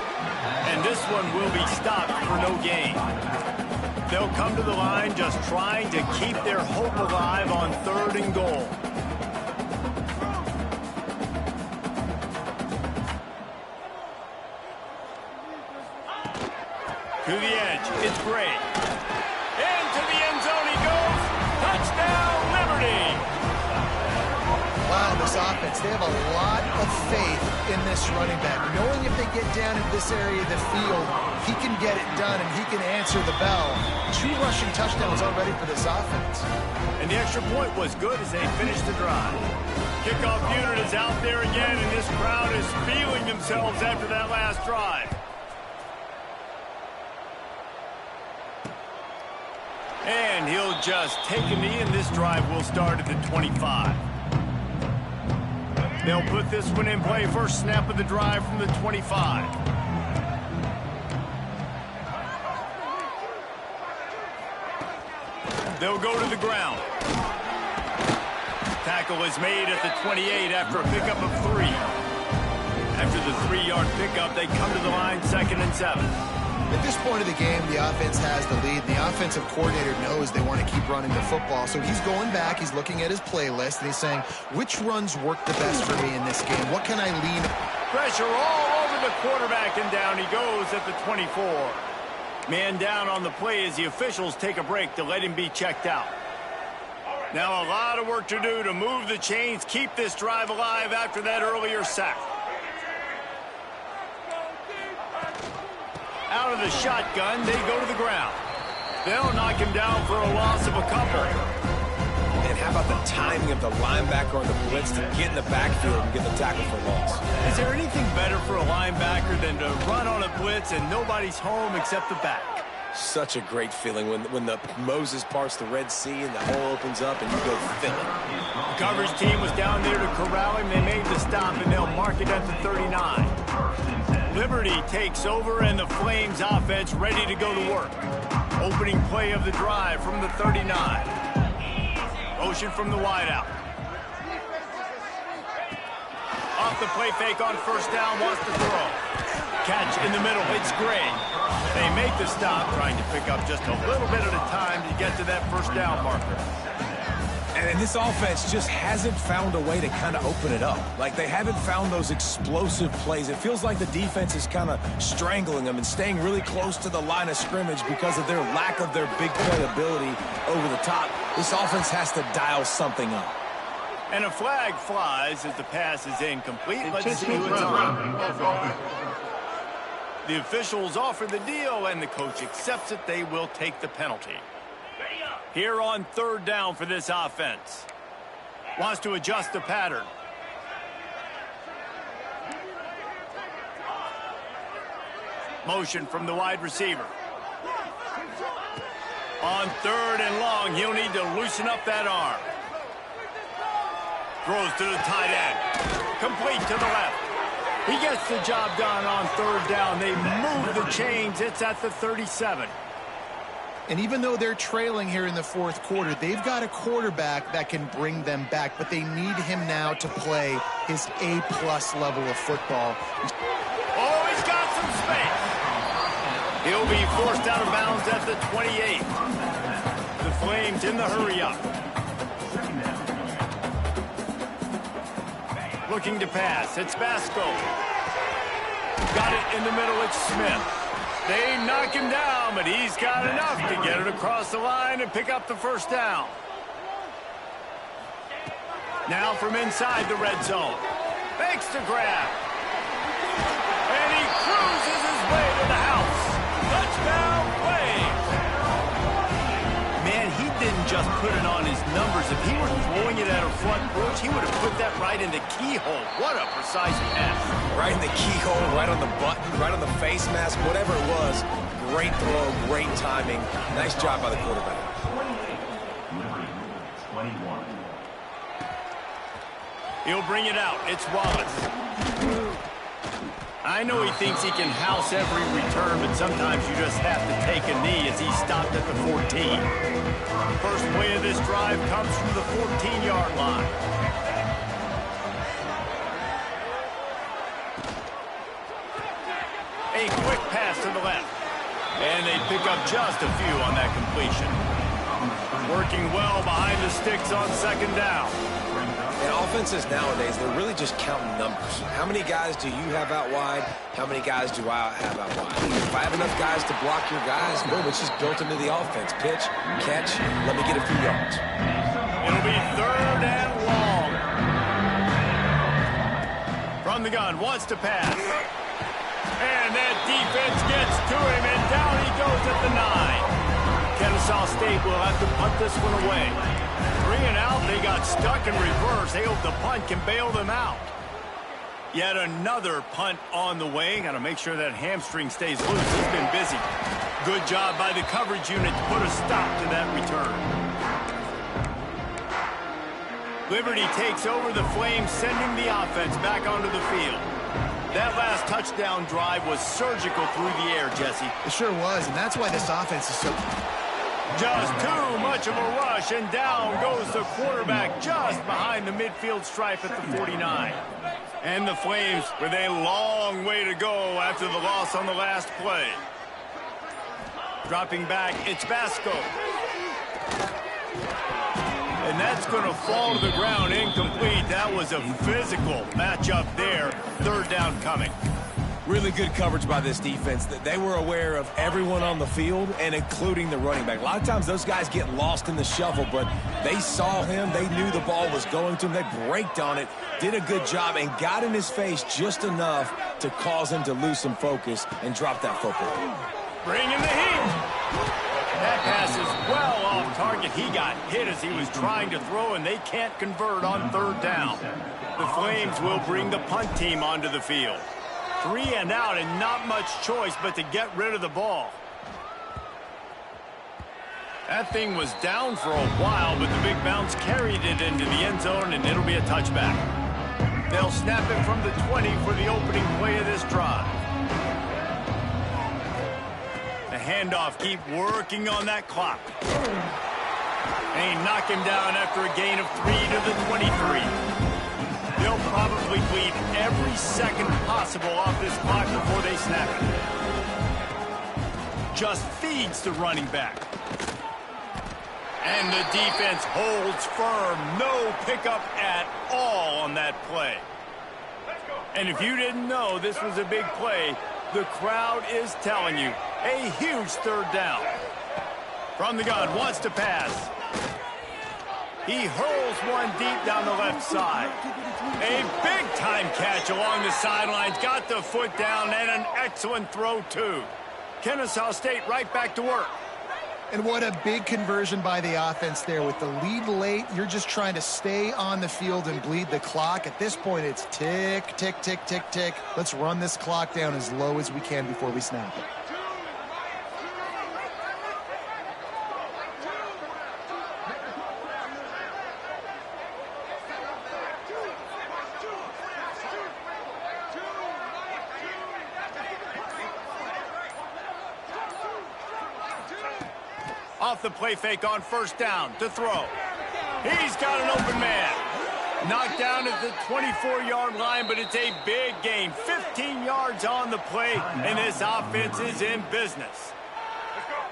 And this one will be stopped for no gain. They'll come to the line just trying to keep their hope alive on 3rd and goal. To the edge, it's Gray. Into the end zone he goes. Touchdown, Liberty! Wow, this offense, they have a lot of faith in this running back. Knowing if they get down in this area of the field, he can get it done and he can answer the bell. 2 rushing touchdowns already for this offense. And the extra point was good as they finished the drive. Kickoff unit is out there again, and this crowd is feeling themselves after that last drive. And he'll just take a knee, and this drive will start at the 25. They'll put this one in play. First snap of the drive from the 25. They'll go to the ground. Tackle is made at the 28 after a pickup of 3. After the 3-yard pickup, they come to the line 2nd and 7. At this point of the game, the offense has the lead. The offensive coordinator knows they want to keep running the football. So he's going back, he's looking at his playlist, and he's saying, which runs work the best for me in this game? What can I lean? Pressure all over the quarterback, and down he goes at the 24. Man down on the play as the officials take a break to let him be checked out. Now a lot of work to do to move the chains, keep this drive alive after that earlier sack. Out of the shotgun, they go to the ground. They'll knock him down for a loss of a couple. And how about the timing of the linebacker on the blitz to get in the backfield and get the tackle for loss? Is there anything better for a linebacker than to run on a blitz and nobody's home except the back? Such a great feeling when the Moses parts the Red Sea and the hole opens up and you go fill it. The coverage team was down there to corral him. They made the stop, and they'll mark it at the 39. Liberty takes over, and the Flames offense ready to go to work. Opening play of the drive from the 39. Motion from the wideout. Off the play fake on first down, wants to throw. Catch in the middle, it's Gray. They make the stop, trying to pick up just a little bit at a time to get to that first down marker. And this offense just hasn't found a way to kind of open it up. Like, they haven't found those explosive plays. It feels like the defense is kind of strangling them and staying really close to the line of scrimmage because of their lack of their big play ability over the top. This offense has to dial something up. And a flag flies as the pass is incomplete. Let's see what's on. The officials offer the deal, and the coach accepts it. They will take the penalty. Here on third down for this offense. Wants to adjust the pattern. Motion from the wide receiver. On third and long, he'll need to loosen up that arm. Throws to the tight end. Complete to the left. He gets the job done on third down. They move the chains. It's at the 37. And even though they're trailing here in the fourth quarter, they've got a quarterback that can bring them back, but they need him now to play his A-plus level of football. Oh, he's got some space. He'll be forced out of bounds at the 28. The Flames in the hurry-up. Looking to pass. It's Basco. Got it in the middle. It's Smith. They knock him down, but he's got enough to get it across the line and pick up the first down. Now from inside the red zone. Makes the grab. And he cruises his way to the house. Touchdown, Flames. Man, he didn't just put it on his numbers. If he were throwing it at a front porch, he would have put that right in the keyhole. What a precise pass. Right in the keyhole, right on the button, right on the face mask, whatever it was. Great throw, great timing. Nice job by the quarterback. He'll bring it out. It's Wallace. I know he thinks he can house every return, but sometimes you just have to take a knee as he stopped at the 14. First play of this drive comes from the 14-yard line. A quick pass to the left. And they pick up just a few on that completion. Working well behind the sticks on second down. And offenses nowadays, they're really just counting numbers. How many guys do you have out wide? How many guys do I have out wide? If I have enough guys to block your guys, boom, it's just built into the offense. Pitch, catch, let me get a few yards. It'll be third and long. From the gun, wants to pass. And that defense gets to him, and down he goes at the 9. Kennesaw State will have to punt this one away. 3 and out, they got stuck in reverse. They hope the punt can bail them out. Yet another punt on the way. Got to make sure that hamstring stays loose. He's been busy. Good job by the coverage unit to put a stop to that return. Liberty takes over the Flames, sending the offense back onto the field. That last touchdown drive was surgical through the air, Jesse. It sure was, and that's why this offense is so... Just too much of a rush, and down goes the quarterback just behind the midfield stripe at the 49. And the Flames with a long way to go after the loss on the last play. Dropping back, it's Vasco. And that's going to fall to the ground, incomplete. That was a physical matchup there. Third down coming. Really good coverage by this defense. They were aware of everyone on the field and including the running back. A lot of times those guys get lost in the shuffle, but they saw him. They knew the ball was going to him. They braked on it, did a good job, and got in his face just enough to cause him to lose some focus and drop that football. Bring in the heat. That pass is well off target. He got hit as he was trying to throw, and they can't convert on third down. The Flames will bring the punt team onto the field. 3 and out, and not much choice but to get rid of the ball. That thing was down for a while, but the big bounce carried it into the end zone, and it'll be a touchback. They'll snap it from the 20 for the opening play of this drive. The handoff, keep working on that clock. And he knocked him down after a gain of 3 to the 23. They'll probably bleed every second possible off this clock before they snap it. Just feeds the running back. And the defense holds firm. No pickup at all on that play. And if you didn't know this was a big play, the crowd is telling you. A huge third down. From the gun, wants to pass. He hurls one deep down the left side. A big-time catch along the sidelines. Got the foot down and an excellent throw, too. Kennesaw State right back to work. And what a big conversion by the offense there. With the lead late, you're just trying to stay on the field and bleed the clock. At this point, it's tick, tick, tick, tick, tick. Let's run this clock down as low as we can before we snap it. Off the play fake on first down to throw. He's got an open man. Knocked down at the 24-yard line, but it's a big gain. 15 yards on the play, and this offense is in business.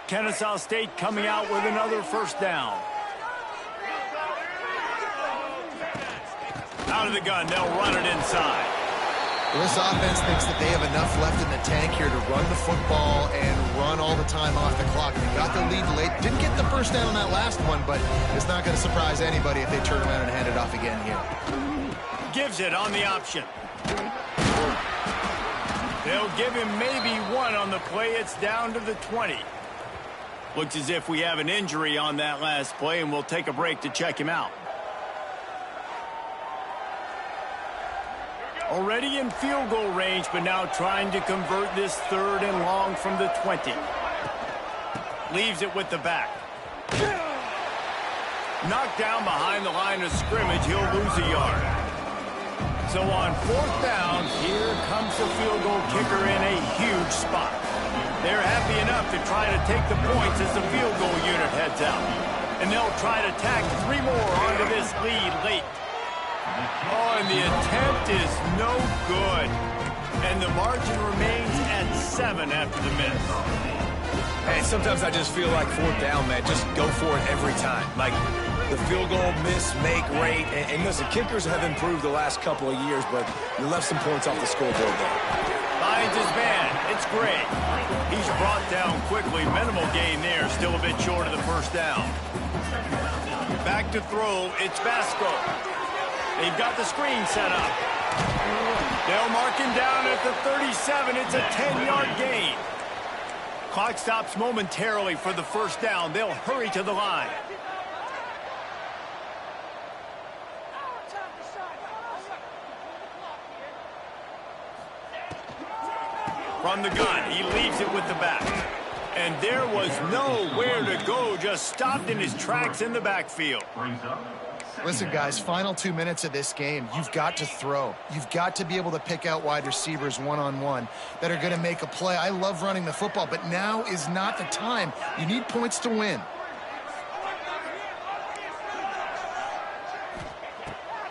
Kennesaw State coming out with another first down. Out of the gun, they'll run it inside. Well, this offense thinks that they have enough left in the tank here to run the football and run all the time off the clock. They got the lead late. Didn't get the first down on that last one, but it's not going to surprise anybody if they turn around and hand it off again here. Gives it on the option. They'll give him maybe one on the play. It's down to the 20. Looks as if we have an injury on that last play, and we'll take a break to check him out. Already in field goal range, but now trying to convert this third and long from the 20. Leaves it with the back. Knocked down behind the line of scrimmage. He'll lose a yard. So on fourth down, here comes the field goal kicker in a huge spot. They're happy enough to try to take the points as the field goal unit heads out. And they'll try to tack 3 more onto this lead late. Oh, and the attempt is no good. And the margin remains at 7 after the miss. Hey, sometimes I just feel like fourth down, man. Just go for it every time. Like the field goal miss, make rate. And listen, kickers have improved the last couple of years, but you left some points off the scoreboard there. Finds his man. It's Gray. He's brought down quickly. Minimal gain there. Still a bit short of the first down. Back to throw. It's Vasco. They've got the screen set up. They'll mark him down at the 37. It's a 10-yard gain. Clock stops momentarily for the first down. They'll hurry to the line. From the gun, he leaves it with the back. And there was nowhere to go, just stopped in his tracks in the backfield. Listen, guys, final 2 minutes of this game, you've got to throw. You've got to be able to pick out wide receivers one-on-one that are going to make a play. I love running the football, but now is not the time. You need points to win.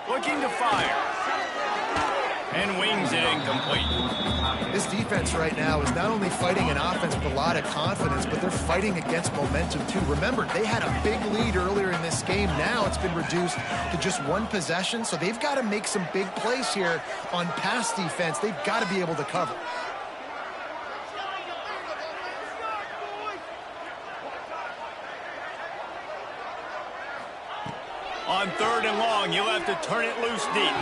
Looking to fire. And wings it incomplete. This defense right now is not only fighting an offense with a lot of confidence, but they're fighting against momentum too. Remember, they had a big lead earlier in this game. Now it's been reduced to just one possession, so they've got to make some big plays here on pass defense. They've got to be able to cover. On 3rd and long, you'll have to turn it loose deep.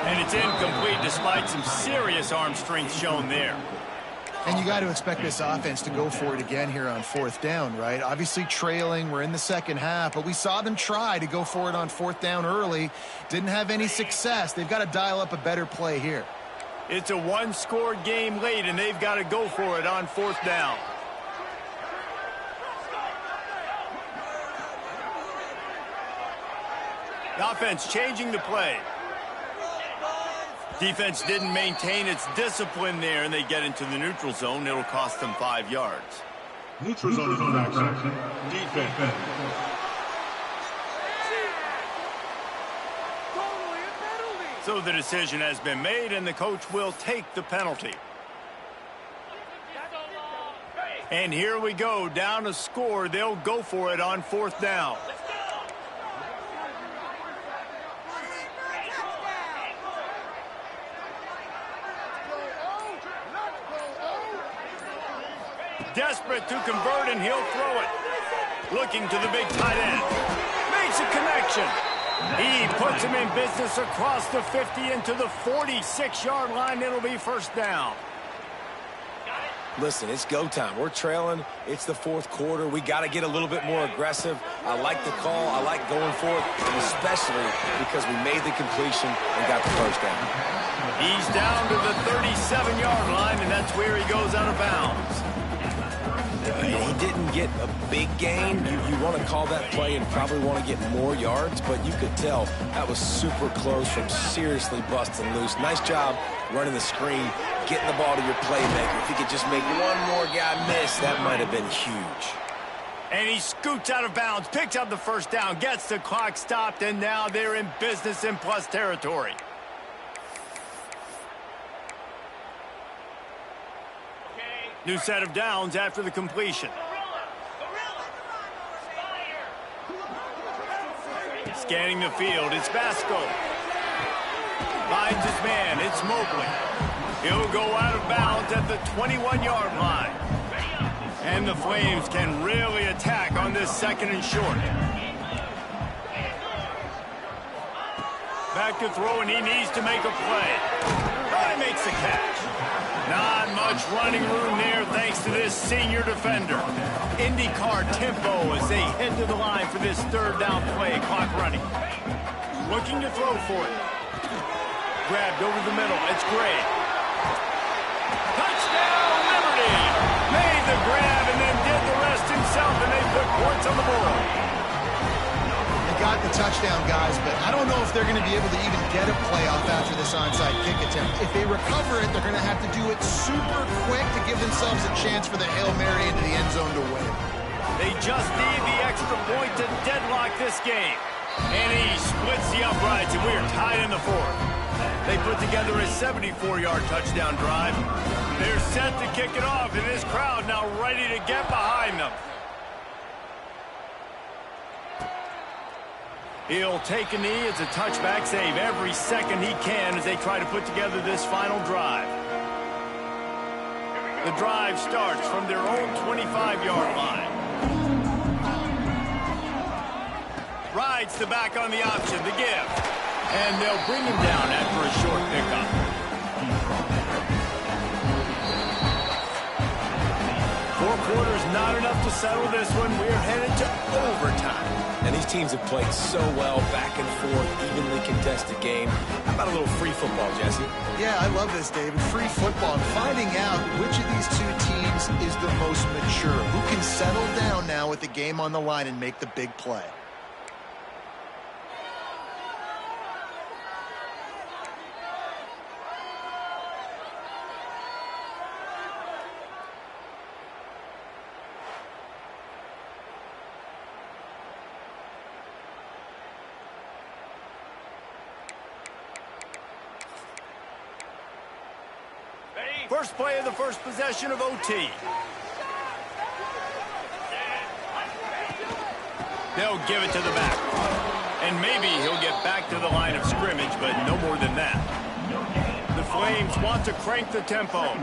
And it's incomplete despite some serious arm strength shown there. And you got to expect this offense to go for it again here on 4th down, right? Obviously trailing, we're in the second half, but we saw them try to go for it on 4th down early. Didn't have any success. They've got to dial up a better play here. It's a one-score game late, and they've got to go for it on 4th down. The offense changing the play. Defense didn't maintain its discipline there, and they get into the neutral zone. It'll cost them 5 yards. Neutral zone infraction. Defense. So the decision has been made, and the coach will take the penalty. And here we go, down a score. They'll go for it on 4th down. Desperate to convert, and he'll throw it. Looking to the big tight end. Makes a connection. He puts him in business across the 50 into the 46-yard line. It'll be 1st down. Listen, it's go time. We're trailing. It's the 4th quarter. We got to get a little bit more aggressive. I like the call. I like going for it, especially because we made the completion and got the 1st down. He's down to the 37-yard line, and that's where he goes out of bounds. He didn't get a big gain. You want to call that play and probably want to get more yards, but you could tell that was super close from seriously busting loose. Nice job running the screen, getting the ball to your playmaker. If he could just make one more guy miss, that might have been huge. And he scoots out of bounds, picks up the 1st down, gets the clock stopped, and now they're in business in plus territory. New set of downs after the completion. Scanning the field, it's Vasco. Finds his man, it's Mobley. He'll go out of bounds at the 21-yard line. And the Flames can really attack on this 2nd and short. Back to throw, and he needs to make a play. He makes the catch. Not much running room there thanks to this senior defender. IndyCar tempo as they head to the line for this 3rd down play. Clock running. Looking to throw for it. Grabbed over the middle. It's Gray. Touchdown, Liberty! Made the grab and then did the rest himself, and they put points on the board. Got the touchdown, guys, but I don't know if they're going to be able to even get a playoff after this onside kick attempt. If they recover it, they're going to have to do it super quick to give themselves a chance for the Hail Mary into the end zone to win. They just need the extra point to deadlock this game. And he splits the uprights, and we're tied in the 4th. They put together a 74-yard touchdown drive. They're set to kick it off, and this crowd now ready to get behind them. He'll take a knee. It's a touchback save every second he can as they try to put together this final drive. The drive starts from their own 25-yard line. Rides the back on the option, the give. And they'll bring him down after a short pickup. 4 quarters not enough to settle this one. We're headed to overtime. And these teams have played so well, back and forth, evenly contested game. How about a little free football, Jesse? Yeah, I love this, David. Free football. Finding out which of these 2 teams is the most mature. Who can settle down now with the game on the line and make the big play. First play of the first possession of OT. They'll give it to the back. And maybe he'll get back to the line of scrimmage, but no more than that. The Flames want to crank the tempo.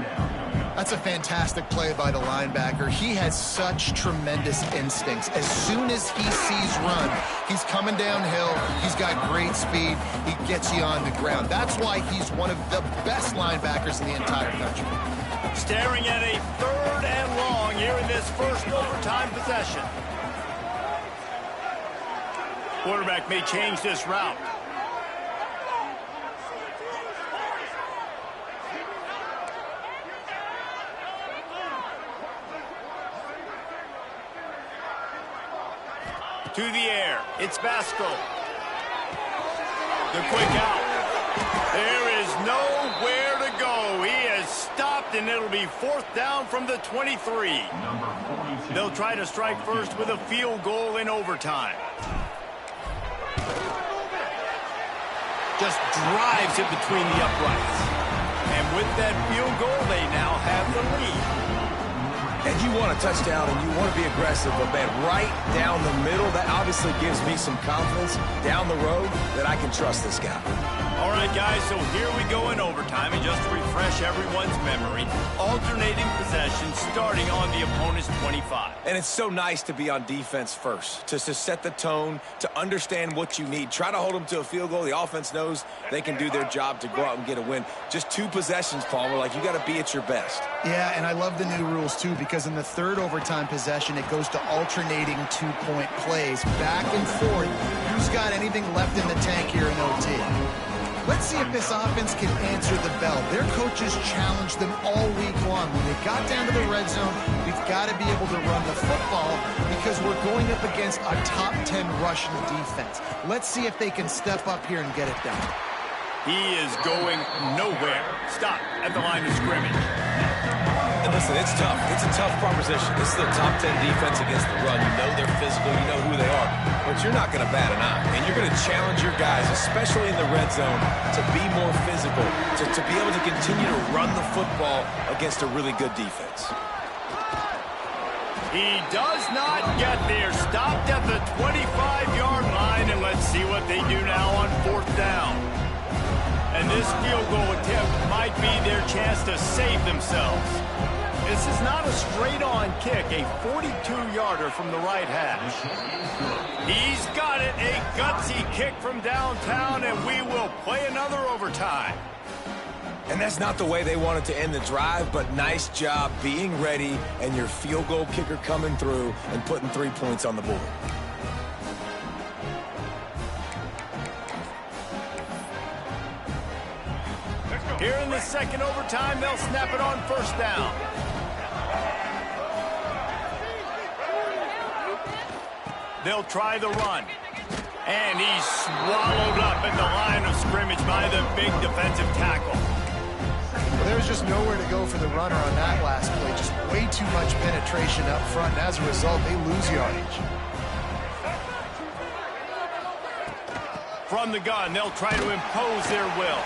That's a fantastic play by the linebacker. He has such tremendous instincts. As soon as he sees run, he's coming downhill. He's got great speed. He gets you on the ground. That's why he's one of the best linebackers in the entire country. Staring at a 3rd and long here in this first overtime possession. Quarterback may change this route. To the air, it's Vasco. The quick out. There is nowhere to go. He has stopped, and it'll be 4th down from the 23. They'll try to strike first with a field goal in overtime. Just drives it between the uprights. And with that field goal, they now have the lead. And you want a touchdown, and you want to be aggressive, but, man, right down the middle, that obviously gives me some confidence down the road that I can trust this guy. All right, guys, so here we go in overtime, and just to refresh everyone's memory, alternating possessions starting on the opponent's 25. And it's so nice to be on defense first, to set the tone, to understand what you need. Try to hold them to a field goal. The offense knows they can do their job to go out and get a win. Just 2 possessions, Palmer, like you got to be at your best. Yeah, and I love the new rules, too, because in the 3rd overtime possession, it goes to alternating 2-point plays, back and forth. Who's got anything left in the tank here in OT? Let's see if this offense can answer the bell. Their coaches challenged them all week long. When they got down to the red zone, we've got to be able to run the football because we're going up against a top 10 Russian defense. Let's see if they can step up here and get it done. He is going nowhere. Stop at the line of scrimmage. And listen, it's tough. It's a tough proposition. This is the top 10 defense against the run. You know they're physical. You know who they are. But you're not going to bat an eye. And you're going to challenge your guys, especially in the red zone, to be more physical, to be able to continue to run the football against a really good defense. He does not get there. Stopped at the 25-yard line, and let's see what they do now on 4th down. And this field goal attempt might be their chance to save themselves. This is not a straight-on kick, a 42-yarder from the right hash. He's got it, a gutsy kick from downtown, and we will play another overtime. And that's not the way they wanted to end the drive, but nice job being ready and your field goal kicker coming through and putting 3 points on the board. Here in the 2nd overtime, they'll snap it on 1st down. They'll try the run. And he's swallowed up at the line of scrimmage by the big defensive tackle. Well, there was just nowhere to go for the runner on that last play. Just way too much penetration up front. And as a result, they lose yardage. From the gun, they'll try to impose their will.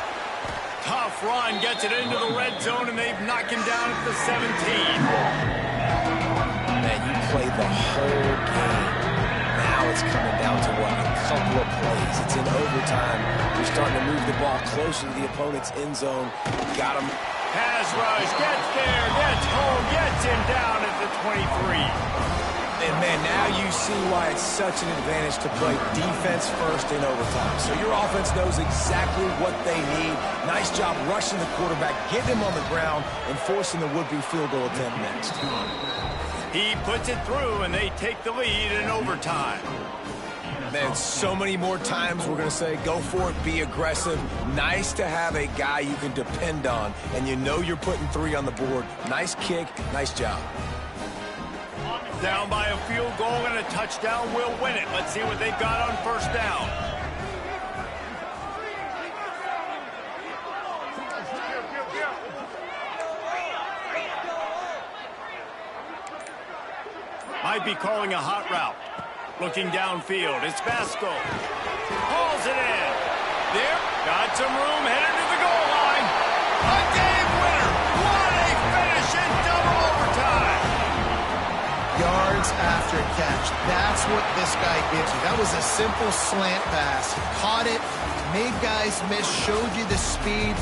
Tough run, gets it into the red zone, and they've knocked him down at the 17. Man, you played the whole game. Now it's coming down to what? A couple of plays. It's in overtime. You're starting to move the ball closer to the opponent's end zone. Got him. Pass rush, gets there, gets home, gets him down at the 23. And, man, now you see why it's such an advantage to play defense first in overtime. So your offense knows exactly what they need. Nice job rushing the quarterback, getting him on the ground, and forcing the would-be field goal attempt next. He puts it through, and they take the lead in overtime. Man, so many more times we're going to say, go for it, be aggressive. Nice to have a guy you can depend on, and you know you're putting 3 on the board. Nice kick, nice job. Down by a field goal and a touchdown will win it. Let's see what they've got on 1st down. Might be calling a hot route. Looking downfield, it's Vasco. Hauls it in. There, got some room, headed to the goal line. A game winner. What a catch. That's what this guy gives you. That was a simple slant pass. Caught it, made guys miss, showed you the speed.